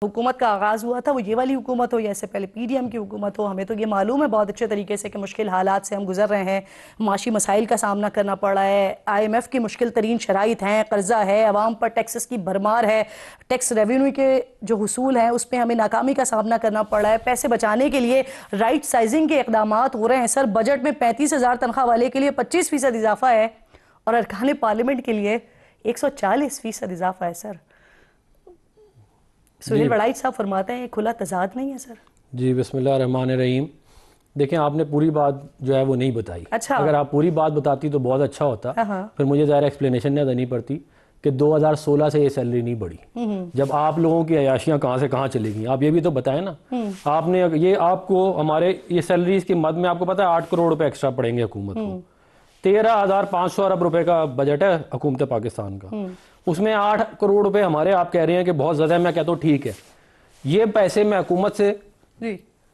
हुकूमत का आगाज़ हुआ था वो ये वाली हुकूमत हो या इससे पहले पीडीएम की हुकूमत हो, हमें तो ये मालूम है बहुत अच्छे तरीके से कि मुश्किल हालात से हम गुजर रहे हैं, माशी मसाइल का सामना करना पड़ रहा है, IMF की मुश्किल तरीन शराइत हैं, कर्जा है, अवाम पर टैक्सेस की भरमार है, टैक्स रेवेन्यू के जो हुसूल हैं उस पर हमें नाकामी का सामना करना पड़ रहा है। पैसे बचाने के लिए राइट साइजिंग के इकदाम हो रहे हैं। सर, बजट में 35,000 तनख्वाह वाले के लिए 25% इजाफा है और अरकान पार्लियामेंट के लिए 140% इजाफा है। सर, सुहेल वड़ाई साहब फरमाते हैं ये खुला तजाद नहीं है। सर जी, बिस्मिल्लाह रहमान रहीम। देखें, आपने पूरी बात जो है वो नहीं बताई। अच्छा, अगर आप पूरी बात बताती तो बहुत अच्छा होता। फिर मुझे ज़्यादा एक्सप्लेनेशन नहीं देनी पड़ती कि 2016 से ये सैलरी नहीं बढ़ी। जब आप लोगों की अयाशियाँ कहाँ से कहाँ चली गई, आप ये भी तो बताएं ना। आपने ये आपको हमारे ये सैलरीज की मद में आपको पता है 8 करोड़ रुपए एक्स्ट्रा पड़ेंगे हुकूमत को। 13,500 अरब रुपए का बजट है हुकूमत पाकिस्तान का, उसमें 8 करोड़ रुपए हमारे आप कह रहे हैं कि बहुत ज़्यादा है। मैं कहता हूँ ठीक है, ये पैसे मैं हुकूमत से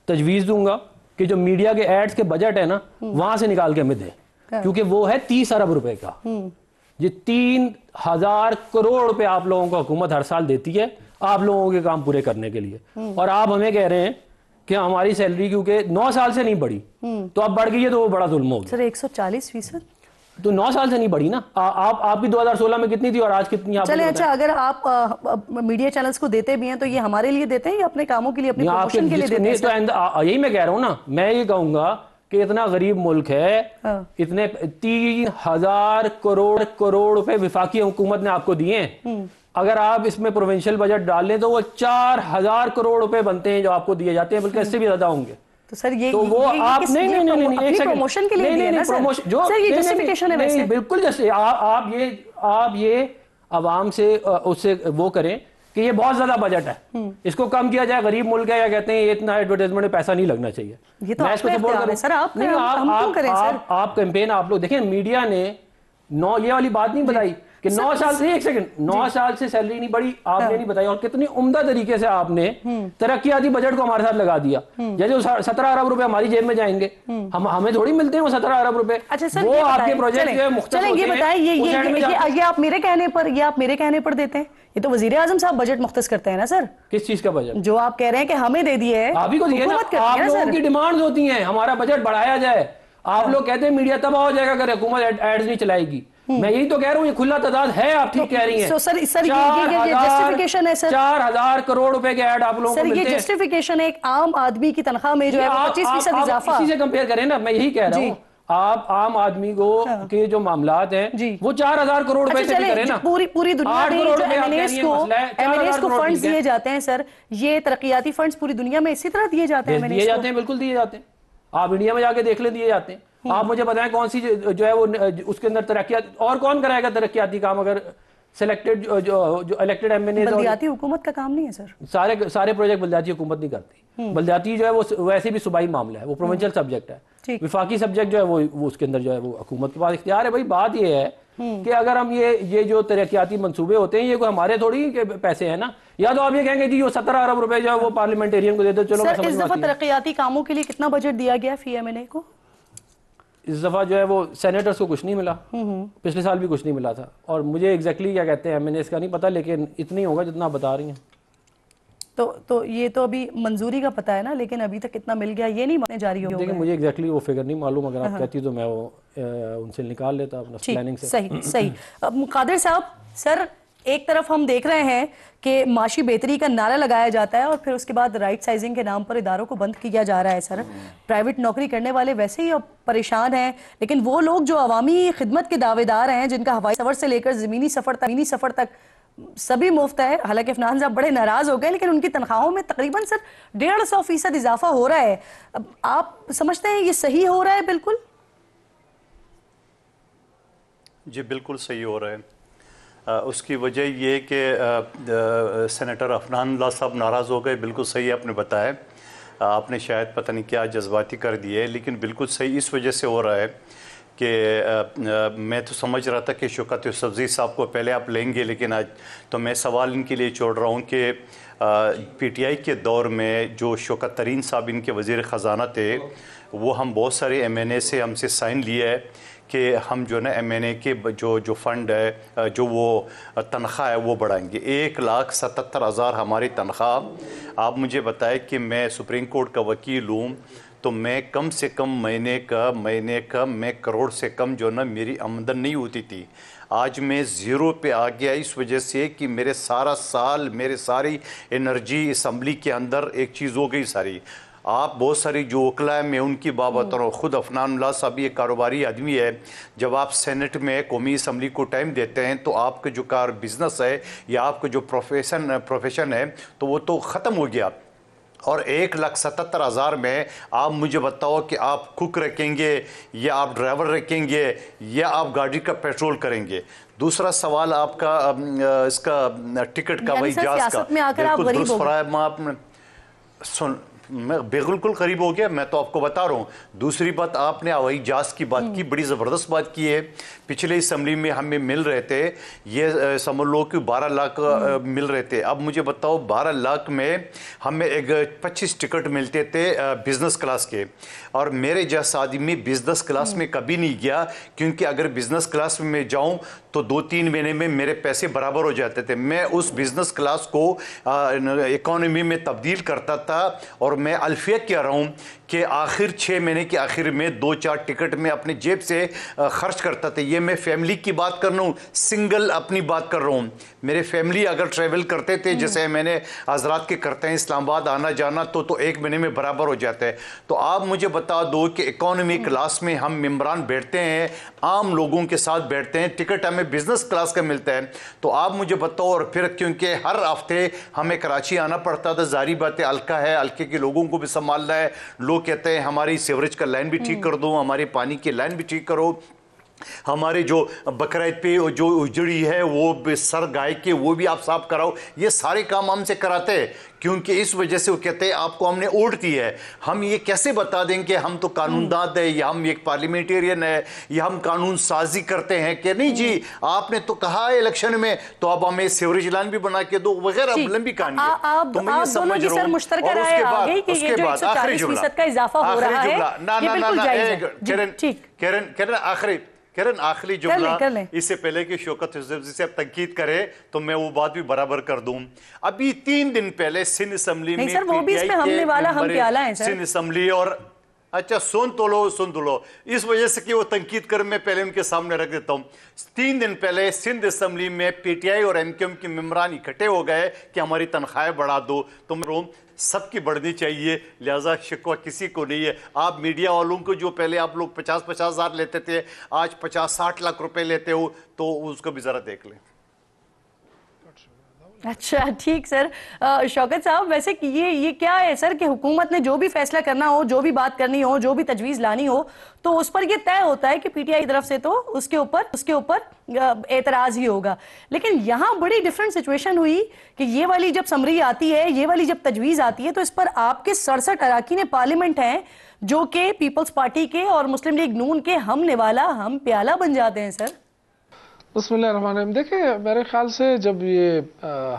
तजवीज़ दूंगा कि जो मीडिया के एड्स के बजट है ना वहां से निकाल के हमें दें, क्योंकि वो है 30 अरब रुपए का। ये 3,000 करोड़ रुपए आप लोगों को हुकूमत हर साल देती है आप लोगों के काम पूरे करने के लिए, और आप हमें कह रहे हैं कि हमारी सैलरी क्योंकि 9 साल से नहीं बढ़ी तो अब बढ़ गई है, तो वो बड़ा जुल्म हो गया। सर 140%, तो 9 साल से नहीं बढ़ी ना। आप भी 2016 में कितनी थी और आज कितनी? चले अच्छा, अगर आप मीडिया चैनल्स को देते भी हैं तो ये हमारे लिए देते हैं या अपने कामों के लिए, अपने प्रमोशन के लिए देते हैं? तो यही मैं कह रहा हूँ ना, मैं ये कहूंगा कि इतना गरीब मुल्क है, इतने 3,000 करोड़ रुपए विफाकी हुकूमत ने आपको दिए हैं। अगर आप इसमें प्रोविंशियल बजट डाल लें तो वो 4,000 करोड़ रुपए बनते हैं जो आपको दिए जाते हैं, बल्कि इससे भी ज्यादा होंगे। तो सर ये तो वो ये आप नहीं एक प्रमोशन के लिए दिए ना सर? जो सर ये जस्टिफिकेशन है वैसे? बिल्कुल, जैसे आप ये आवाम से उससे वो करें कि ये बहुत ज्यादा बजट है, इसको कम किया जाए। गरीब मुल्क है, या कहते हैं ये इतना एडवर्टाइजमेंट में पैसा नहीं लगना चाहिए। ये तो आपको सपोर्ट करें सर, आप कैंपेन आप लोग देखें। मीडिया ने ये वाली बात नहीं बताई कि 9 साल से, एक सेकंड, 9 साल से सैलरी नहीं बढ़ी, आपने नहीं बताई। और कितनी उम्दा तरीके से आपने तरक्याती बजट को हमारे साथ लगा दिया। जैसे 17 अरब रुपए हमारी जेब में जाएंगे, हमें थोड़ी मिलते हैं वो 17 अरब रुपए। अच्छा सर, वो आपके प्रोजेक्ट जो है मुख्तलिफ होते हैं। ये बताइए, ये आप मेरे कहने पर देते हैं? ये तो वजीर आजम साहब बजट मुख्तस करते हैं ना सर। किस चीज का बजट? जो आप कह रहे हैं कि हमें दे दिए है, आप ही को दिए ना। आप लोगों की डिमांड होती है हमारा बजट बढ़ाया जाए। आप लोग कहते हैं मीडिया तबाह हो जाएगा अगर हुकूमत एड्स नहीं चलाएगी। मैं यही तो कह रहा हूँ, ये खुला तादाद है, आप ठीक कह रही हैं। सर ये जस्टिफिकेशन है सर? 4,000 करोड़ रुपए के ऐड आप लोगों को मिलते हैं। ये जस्टिफिकेशन है एक आम आदमी की तनख्वाह में जो है 25% इजाफा। इसी से कंपेयर करें ना, मैं यही कह रहा हूँ। आप आम आदमी को के जो मामलात हैं वो 4,000 करोड़ रुपए से करें ना। पूरी दुनिया में जो एमएनएस को फंड्स दिए जाते हैं सर, ये तरक्याती फंड्स पूरी दुनिया में इसी तरह दिए जाते हैं? दिए जाते हैं, बिल्कुल दिए जाते हैं। आप इंडिया में जाके देख ले, दिए जाते हैं। आप मुझे बताएं कौन सी जो है वो उसके अंदर तरक्यात, और कौन कराएगा तरक्याती काम अगर सिलेक्टेड जो इलेक्टेड एमएनए? बल्दियाती हुकूमत का काम नहीं है सर। सारे प्रोजेक्ट बल्दियाती हुकूमत नहीं करती। बल्दियाती जो है वो वैसे भी सूबाई मामला है, वो प्रोविंशियल सब्जेक्ट है। विफाकी सब्जेक्ट जो है वो उसके अंदर जो है वो हुकूमत के पास इख्तियार है। भाई बात ये है कि अगर हम ये जो तरक्याती मंसूबे होते हैं ये कोई हमारे थोड़ी के पैसे हैं ना। या तो आप ये कहेंगे जी वो 17 अरब रुपए जो है वो पार्लियामेंटेरियन को दे दो, चलो। इस दफा तरक्याती कामों के लिए कितना बजट दिया गया फी एमएनए को? इस दफा जो है वो सेनेटर्स को कुछ नहीं मिला, पिछले साल भी कुछ नहीं मिला था। और मुझे एग्जैक्टली क्या कहते हैं एमएनएस का नहीं पता, लेकिन इतनी होगा जितना आप बता रही हैं। तो ये तो अभी मंजूरी का पता है ना, लेकिन अभी तक कितना मिल गया ये नहीं माने जारी हो गया। देखिए मुझे एग्जैक्टली वो फिगर नहीं मालूम, अगर आप कहती तो मैं वो उनसे निकाल लेता अपना प्लानिंग से। सही। अब कादिर साहब, सर एक तरफ हम देख रहे हैं कि माशी बेहतरी का नारा लगाया जाता है और फिर उसके बाद राइट साइजिंग के नाम पर इदारों को बंद किया जा रहा है। सर, प्राइवेट नौकरी करने वाले वैसे ही अब परेशान हैं, लेकिन वो लोग जो अवामी खिदमत के दावेदार हैं, जिनका हवाई सफर से लेकर ज़मीनी सफर तक सभी मुफ्त है। हालांकि अफनान साहब बड़े नाराज हो गए, लेकिन उनकी तनख्वाहों में तकरीबन सर 150% इजाफा हो रहा है। अब आप समझते हैं ये सही हो रहा है? बिल्कुल जी, बिल्कुल सही हो रहा है। उसकी वजह ये कि सेनेटर अफनान अल्लाह साहब नाराज़ हो गए। बिल्कुल सही आपने बताया। आपने शायद पता नहीं क्या जज्बाती कर दिए, लेकिन बिल्कुल सही इस वजह से हो रहा है कि मैं तो समझ रहा था कि शौकत यूसुफज़ई साहब को पहले आप लेंगे, लेकिन आज तो मैं सवाल इनके लिए छोड़ रहा हूँ कि पीटीआई के दौर में जो शौकत तरीन साहब इनके वज़ीर ख़जाना थे, वो हम बहुत सारे एमएनए से हमसे साइन लिए है कि हम जो ना MNA के जो फ़ंड है, जो वो तनख्वाह है वो बढ़ाएंगे। 1,77,000 हमारी तनख्वाह। आप मुझे बताएं कि मैं सुप्रीम कोर्ट का वकील हूँ, तो मैं कम से कम महीने का मैं करोड़ से कम जो ना मेरी आमदन नहीं होती थी। आज मैं ज़ीरो पे आ गया इस वजह से कि मेरे सारा साल, मेरे सारी एनर्जी असम्बली के अंदर एक चीज़ हो गई सारी। आप बहुत सारी जो वकला है मैं उनकी बात बता रहा हूँ। खुद अफनानुल्लाह साहब ये कारोबारी आदमी है। जब आप सेनेट में कौमी असम्बली को टाइम देते हैं तो आपका जो बिज़नेस है या आपका जो प्रोफेशन है तो वो तो ख़त्म हो गया। और 1,77,000 में आप मुझे बताओ कि आप कुक रखेंगे या आप ड्राइवर रखेंगे या आप गाड़ी का पेट्रोल करेंगे। दूसरा सवाल आपका इसका टिकट का, वही जहाज का, में आकर आप गरीब हो गए। आपने सुन, मैं बिल्कुल करीब हो गया, मैं तो आपको बता रहा हूँ। दूसरी बात, आपने हवाई जहाज की बात की, बड़ी ज़बरदस्त बात की है। पिछले असम्बली में हमें मिल रहे थे, ये समझ लो कि 12 लाख मिल रहे थे। अब मुझे बताओ 12 लाख में हमें 25 टिकट मिलते थे बिज़नेस क्लास के, और मेरे जैसा आदमी बिज़नेस क्लास में कभी नहीं गया, क्योंकि अगर बिज़नेस क्लास में मैं जाऊँ तो 2-3 महीने में मेरे पैसे बराबर हो जाते थे। मैं उस बिज़नेस क्लास को इकोनॉमी में तब्दील करता था, और मैं अल्फिया कह रहा हूँ कि आखिर 6 महीने के आखिर में 2-4 टिकट में अपने जेब से खर्च करता था। ये मैं फैमिली की बात कर रहा हूँ, सिंगल अपनी बात कर रहा हूँ। मेरे फैमिली अगर ट्रैवल करते थे, जैसे मैंने हजरात के करते हैं इस्लामाबाद आना जाना, तो 1 महीने में बराबर हो जाता है। तो आप मुझे बता दो कि इकोनॉमी क्लास में हम मेम्बरान बैठते हैं, आम लोगों के साथ बैठते हैं, टिकट हमें बिजनेस क्लास का मिलता है। तो आप मुझे बताओ, और फिर क्योंकि हर हफ्ते हमें कराची आना पड़ता था, जारी बात है, हल्का है, हल्के के लोगों को भी संभालना है। लोग कहते हैं हमारी सीवरेज का लाइन भी ठीक कर दो, हमारी पानी की लाइन भी ठीक करो, हमारे जो बकरीद पे जो उजड़ी है वो सर गाय के वो भी आप साफ कराओ। ये सारे काम हमसे कराते हैं, क्योंकि इस वजह से वो कहते हैं आपको हमने वोट दी है। हम ये कैसे बता दें कि हम तो कानूनदाद है, या हम एक पार्लियामेंटेरियन है, या हम कानून साजी करते हैं कि नहीं जी आपने तो कहा है इलेक्शन में तो अब हमें सीवरेज लाइन भी बना के दो वगैरह। लंबी कहानी है, तो मैं ये समझ रहा हूँ। उसके बाद आखिरी जुमला का इजाफा हो रहा है। किरण आखिरी जुमला, इससे पहले कि शौकत से आप तंकीद करे तो मैं वो बात भी बराबर कर दूं। अभी 3 दिन पहले सिंध असेंबली में सर, वो भी इसमें हमने वाला हम प्याला है सर। सिंध असेंबली और अच्छा सुन तो लो, इस वजह से कि वो तंकीद कर मैं पहले उनके सामने रख देता हूँ। 3 दिन पहले सिंध असेंबली में PTI और MQM के मेम्बरान इकट्ठे हो गए कि हमारी तनख्वाहें बढ़ा दो। तुम रोम सबकी बढ़नी चाहिए, लिहाजा शिकवा किसी को नहीं है। आप मीडिया वालों को जो पहले आप लोग 50-50 हज़ार लेते थे, आज 50-60 लाख रुपए लेते हो, तो उसको भी ज़रा देख लें। अच्छा ठीक सर। शौकत साहब, वैसे ये क्या है सर कि हुकूमत ने जो भी फैसला करना हो, जो भी बात करनी हो, जो भी तजवीज़ लानी हो, तो उस पर ये तय होता है कि PTI की तरफ से तो उसके ऊपर एतराज़ ही होगा। लेकिन यहाँ बड़ी डिफरेंट सिचुएशन हुई कि ये वाली जब समरी आती है, ये वाली जब तजवीज़ आती है, तो इस पर आपके 67 अराकीन पार्लियामेंट हैं जो कि पीपल्स पार्टी के और मुस्लिम लीग नून के हम निवाला हम प्याला बन जाते हैं सर। बिस्मिल्लाहिर्रहमानिर्रहीम। देखिए, मेरे ख्याल से जब ये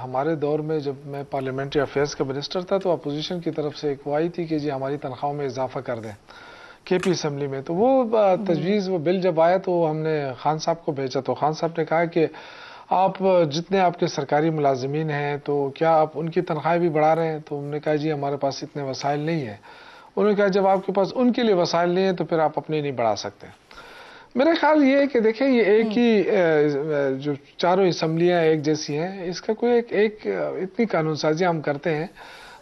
हमारे दौर में जब मैं पार्लियामेंट्री अफेयर्स का मिनिस्टर था, तो अपोजिशन की तरफ से एक वो आई थी कि जी हमारी तनख्वाहों में इजाफा कर दें KP असम्बली में। तो वो तजवीज़, वो बिल जब आया तो हमने खान साहब को भेजा, तो खान साहब ने कहा कि आप जितने आपके सरकारी मुलाजिमीन हैं तो क्या आप उनकी तनख्वाहें भी बढ़ा रहे हैं? तो हमने कहा जी हमारे पास इतने वसाइल नहीं है। उन्होंने कहा जब आपके पास उनके लिए वसाइल नहीं है तो फिर आप अपने नहीं बढ़ा सकते। मेरा ख्याल ये है कि देखिए, ये एक ही जो चारों असम्बलियाँ एक जैसी हैं, इसका कोई एक इतनी कानून साजी हम करते हैं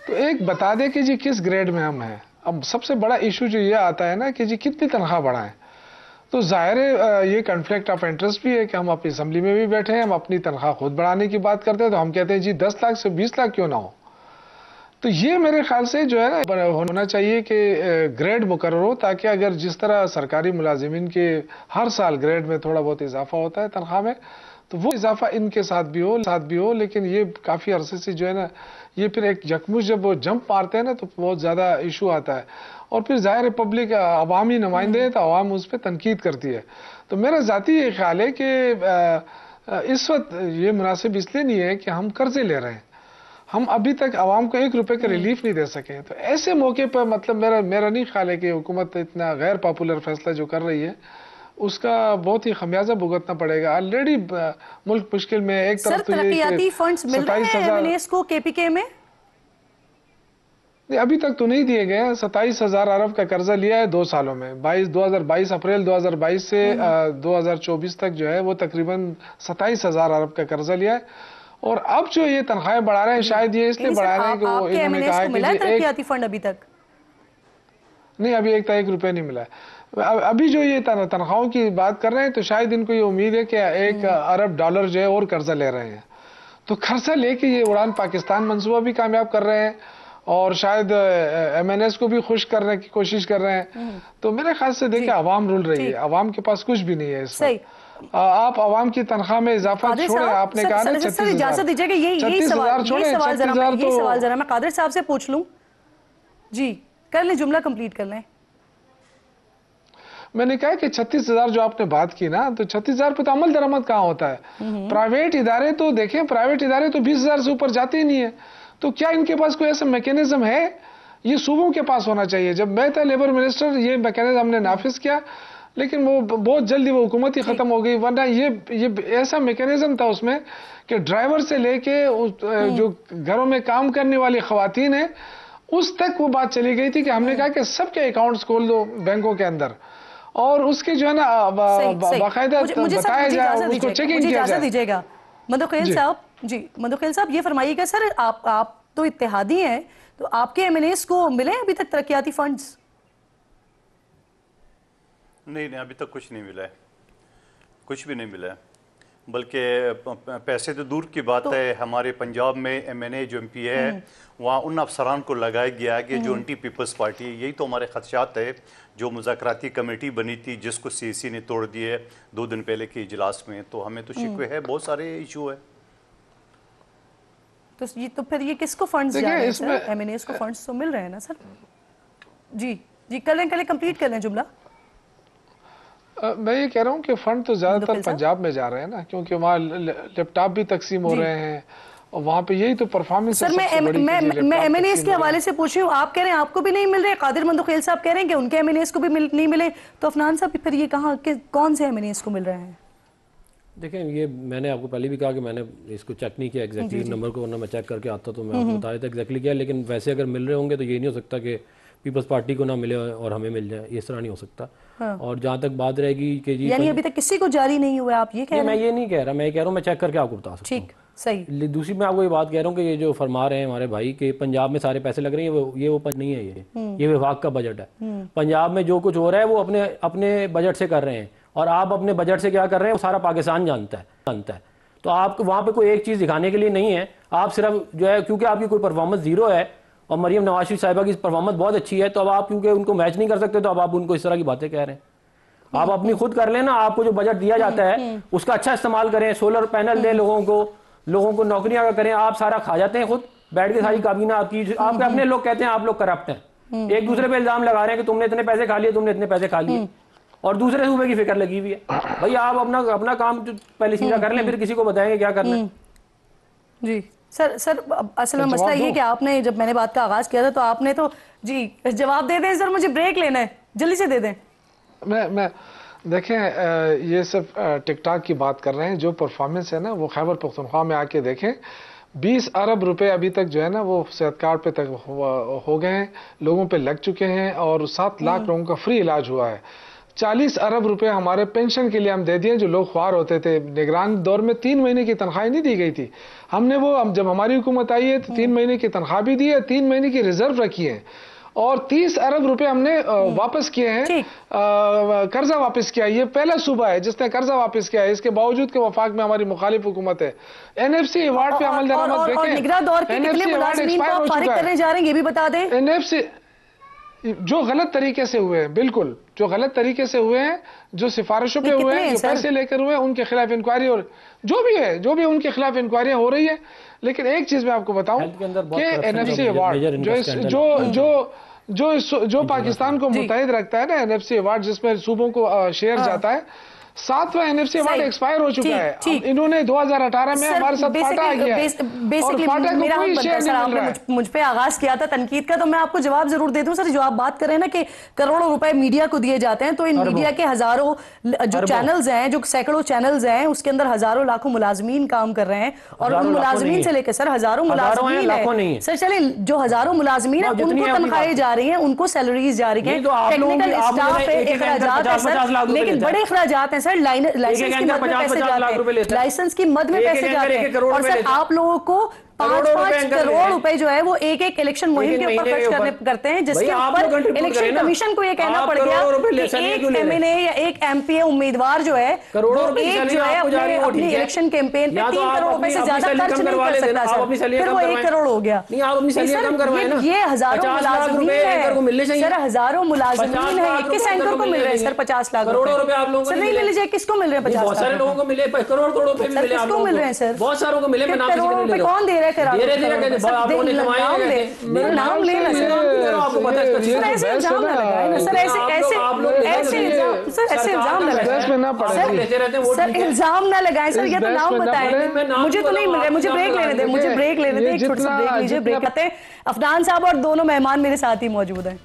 तो एक बता दें कि जी किस ग्रेड में हम हैं। अब सबसे बड़ा इशू जो ये आता है ना कि जी कितनी तनख्वाह बढ़ाएं, तो जाहिर है ये कन्फ्लिक्ट ऑफ इंटरेस्ट भी है कि हम अपनी असम्बली में भी बैठे हैं, हम अपनी तनख्वाह खुद बढ़ाने की बात करते हैं, तो हम कहते हैं जी 10 लाख से 20 लाख क्यों ना हो। तो ये मेरे ख्याल से जो है ना होना चाहिए कि ग्रेड मुकर्रर हो, ताकि अगर जिस तरह सरकारी मुलाजिमीन के हर साल ग्रेड में थोड़ा बहुत इजाफा होता है तनख्वाह में, तो वो इजाफा इनके साथ भी हो। लेकिन ये काफ़ी अरसे से जो है ना, ये फिर एक यकमुश जब वो जंप मारते हैं ना तो बहुत ज़्यादा इशू आता है, और फिर ज़ाहिर पब्लिक अवामी नुमाइंदे हैं तो अवाम उस पर तनकीद करती है। तो मेरा ज़ाती ये ख्याल है कि इस वक्त ये मुनासिब इसलिए नहीं है कि हम कर्जे ले रहे हैं, हम अभी तक आवाम को 1 रुपए का रिलीफ नहीं दे सके। तो ऐसे मौके पर मतलब मेरा नहीं ख्याल है कि हुकूमत इतना गैर पॉपुलर फैसला जो कर रही है उसका बहुत ही खमियाजा भुगतना पड़ेगा। ऑलरेडी मुल्क मुश्किल में, एक तरफ तो तरक्याती फंड्स मिल रहे हैं एमएनएस को केपीके में? अभी तक तो नहीं दिए गए। 27,000 अरब का कर्जा लिया है 2 सालों में, 2022 अप्रैल 2022 से 2024 तक जो है वो तकरीबन 27,000 अरब का कर्जा लिया है। और अब जो ये तनख्वाहें बढ़ा रहे हैं, शायद ये इसलिए बढ़ा रहे हैं कि वो इन्होंने कहा है कि तरक्याती फंड अभी तक नहीं, अभी एक रुपया नहीं मिला है। अभी जो ये तनख्वाहों की बात कर रहे हैं तो शायद इनको ये उम्मीद है कि $1 अरब जो है और कर्जा ले रहे हैं। तो कर्जा लेके ये उड़ान पाकिस्तान मंसूबा भी कामयाब कर रहे हैं और शायद एमएनएस को भी खुश करने की कोशिश कर रहे हैं। तो मेरे ख्याल से देखिए, अवाम रुल रही है, अवाम के पास कुछ भी नहीं है इस वक्त। आप अवाम की तनख्वाह में इजाफा छोड़े, आपने कहा ना 36,000, इजाजत दीजिएगा, यही सवाल जरा मैं कादिर साहब से पूछ लूं। जी कर लें, जुमला कंप्लीट कर लें। मैंने कहा कि 36,000 जो आपने बात की ना, तो 36,000 पे तो अमल दरामद कहाँ होता है? प्राइवेट इदारे तो देखें, प्राइवेट इदारे तो 20,000 से ऊपर जाते ही नहीं है। तो क्या इनके पास कोई ऐसा मैकेनिज्म है? ये सूबों के पास होना चाहिए। जब मैं था लेबर मिनिस्टर, ये मैकेनिज्म हमने नाफिज किया, लेकिन वो बहुत जल्दी वो हुकूमत ही खत्म हो गई। वरना ये ऐसा मैकेनिज्म था उसमें कि ड्राइवर से लेके जो घरों में काम करने वाली खवातीन है उस तक वो बात चली गई थी कि हमने कहा कि सबके अकाउंट्स खोल दो बैंकों के अंदर, और उसके जो है ना बाकायदा बताया जाए, उसको चेकिंग किया जाए। दीजिएगा मदोखेल साहब। जी मदोखेल साहब, ये फरमाइएगा सर, आप तो इत्तेहादी हैं, तो आपके एमएनएस को मिले अभी तक तरक्याती फंड्स? नहीं, अभी तक कुछ नहीं मिला है, कुछ भी नहीं मिला है। बल्कि पैसे तो दूर की बात है। हमारे पंजाब में एमएनए जो एमपी है वहाँ उन अफसरान को लगाया गया है कि जो एंटी पीपल्स पार्टी है। यही तो हमारे खदशात है। जो मुज़ाकराती कमेटी बनी थी जिसको सीएसी ने तोड़ दिए 2 दिन पहले के इजलास में, तो हमें तो शिकवे है, बहुत सारे इशू है। तो फिर ये किसको फंड्स जा रहे हैं सर? एमएनएस को फंड्स तो मिल रहे हैं ना सर? जी कर लें कंप्लीट कर लें जुमला। मैं ये कह रहा हूँ कि फंड तो ज्यादातर पंजाब में जा रहे हैं ना, क्योंकि वहाँ लैपटॉप भी तकसीम हो रहे हैं और वहाँ पे यही तो परफॉर्मेंस सर। मैं एमएनएस के हवाले से पूछ रही हूँ, आप कह रहे हैं आपको भी नहीं मिल रहे, कादिर मंदोखेल साहब कह रहे हैं कि उनके एमएनएस को भी नहीं मिले, तो अफनान साहब फिर ये कहाँ कौन से एमएनएस को मिल रहे हैं? देखें, ये मैंने आपको पहले भी कहा कि मैंने इसको चेक नहीं किया एग्जैक्टली नंबर को, वरना मैं चेक करके आता तो मैं आपको बता देता एग्जैक्टली क्या। लेकिन वैसे अगर मिल रहे होंगे तो ये नहीं हो सकता कि पीपल्स पार्टी को ना मिले और हमें मिल जाए, इस तरह नहीं हो सकता। और जहाँ तक बात रहेगी कि जी यानी अभी तक किसी को जारी नहीं हुआ, आप ये कह रहे हैं? मैं ये नहीं कह रहा, मैं ये कह रहा हूँ मैं चेक करके आपको बता सकता हूँ। ठीक, सही। दूसरी मैं आपको ये बात कह रहा हूँ कि ये जो फरमा रहे हैं हमारे भाई कि पंजाब में सारे पैसे लग रहे हैं, ये वो नहीं है, ये विभाग का बजट है। पंजाब में जो कुछ हो रहा है वो अपने बजट से कर रहे हैं, और आप अपने बजट से क्या कर रहे हैं वो सारा पाकिस्तान जानता है। तो आपको वहाँ पे कोई एक चीज़ दिखाने के लिए नहीं है, आप सिर्फ जो है क्योंकि आपकी कोई परफॉर्मेंस जीरो है और मरियम नवाज शरीफ साहिबा की परफॉर्मेंस बहुत अच्छी है, तो अब आप क्योंकि उनको मैच नहीं कर सकते तो अब आप उनको इस तरह की बातें कह रहे हैं। आप अपनी खुद कर लेना, आपको जो बजट दिया जाता है उसका अच्छा इस्तेमाल करें, सोलर पैनल दें लोगों को नौकरियां का करें। आप सारा खा जाते हैं खुद बैठ के, सारी काबीना आपकी, आपके अपने लोग कहते हैं आप लोग करप्ट हैं, एक दूसरे पे इल्जाम लगा रहे हैं कि तुमने इतने पैसे खा लिए, तुमने इतने पैसे खा लिए, और दूसरे सूबे की फिक्र लगी हुई है। भाई आप अपना काम पहले सीधा कर लें, फिर किसी को बताएंगे क्या करना है। जी सर असल में मसला ये कि आपने जब मैंने बात का आगाज किया था तो आपने तो जी जवाब दे दें सर, मुझे ब्रेक लेना है, जल्दी से दे दें। मैं देखें, ये सब टिकटॉक की बात कर रहे हैं, जो परफॉर्मेंस है ना वो खैबर पख्तूनख्वा में आके देखें। 20 अरब रुपए अभी तक जो है ना वो सेहत कार्ड पे तक हो गए हैं, लोगों पे लग चुके हैं, और 7 लाख लोगों का फ्री इलाज हुआ है। 40 अरब रुपए हमारे पेंशन के लिए हम दे दिए, जो लोग ख्वार होते थे। निगरान दौर में 3 महीने की तनख्वाह नहीं दी गई थी, हमने वो जब हमारी हुकूमत आई है तो 3 महीने की तनख्वाह भी दी है, 3 महीने की रिजर्व रखी है, और 30 अरब रुपए हमने वापस किए हैं, कर्जा वापस किया। ये पहला सूबा है जिसने कर्जा वापस किया है, इसके बावजूद के वफाक में हमारी मुखालिफ हुकूमत है। एनएफसी अवार्ड पे अमल दरामद देखें, निगरान दौर के कितने मुलाजिमीन को आप फारिग करने जा रहे हैं ये भी बता दें। एनएफसी जो गलत तरीके से हुए हैं, बिल्कुल जो गलत तरीके से हुए हैं, जो सिफारिशों पे हुए हैं, जो पैसे लेकर हुए हैं, उनके खिलाफ इंक्वायरी, और जो भी उनके खिलाफ इंक्वायरियां हो रही है। लेकिन एक चीज मैं आपको बताऊं कि एनएफसी अवार्ड जो पाकिस्तान को मुतहिद रखता है ना, एनएफसी अवार्ड जिसमें सूबों को शेयर जाता है, 7वां NFC अवार्ड सही। एक्सपायर हो चुका ठीक, है। ठीक। इन्होंने 2018 में हमारे साथ फाटा आ गया है। और बेसिकली फाटा को मेरा कोई बनता शेयर है सर, नहीं मिल रहा आपने है। मुझ पे आगाज किया था तनकीद का, तो मैं आपको जवाब जरूर दे दूं सर। जो आप बात कर रहे हैं ना कि करोड़ों रुपए मीडिया को दिए जाते हैं, तो इन मीडिया के हजारों जो चैनल्स हैं, जो सैकड़ों चैनल्स हैं, उसके अंदर हजारों लाखों मुलाजमीन काम कर रहे हैं, और उन मुलाजमीन से लेकर सर हजारों मुलाजमीन है सर। चले जो हजारों मुलाजमीन है उनको तनख्वाहें जा रही हैं, उनको सैलरीज जा रही हैं, टेक्निकल स्टाफ है, अखराजात है सर, लेकिन बड़े अखराजात हैं सर। लाइसेंस की मद में पैसे जाते हैं, लाइसेंस की मद में पैसे जाते हैं, और सर आप लोगों को 5-5 करोड़ रुपए जो है वो एक एक इलेक्शन मुहिम के ऊपर खर्च करते हैं, जिसके ऊपर इलेक्शन कमीशन को ये कहना पड़ गया कि एक MNA या एक MPA उम्मीदवार जो है वो एक जो है अपनी इलेक्शन कैंपेन पे 3 करोड़ रुपए से ज्यादा खर्च नहीं कर सकता सर, फिर वो 1 करोड़ हो गया। ये हजारों मुलाजमीन है सर, हजारों मुलाजमीन है, किस एंकर को मिल रहे हैं सर 50 लाख करोड़ों रुपए आप लोगों को सर? नहीं मिले जाए, किसको मिल रहे हैं 50 बहुत सारे लोगों को मिले, करोड़ रुपए भी मिले, किसको मिल रहे हैं सर? बहुत सारों को मिले। मैं नाम करोड़ रुपए कौन दे रहा है? नाम लेना सर, आपको पता है सर, ऐसे इल्जाम ना लगाए ना सर, ऐसे इल्जाम ना लगाए सर, इल्जाम ना लगाए सर, ये तो नाम बताएं। मुझे तो नहीं मिल रहा है, मुझे ब्रेक लेने दे, एक छोटा सा ब्रेक लीजिए, ब्रेक आते हैं। अफनान साहब और दोनों मेहमान मेरे साथ ही मौजूद हैं।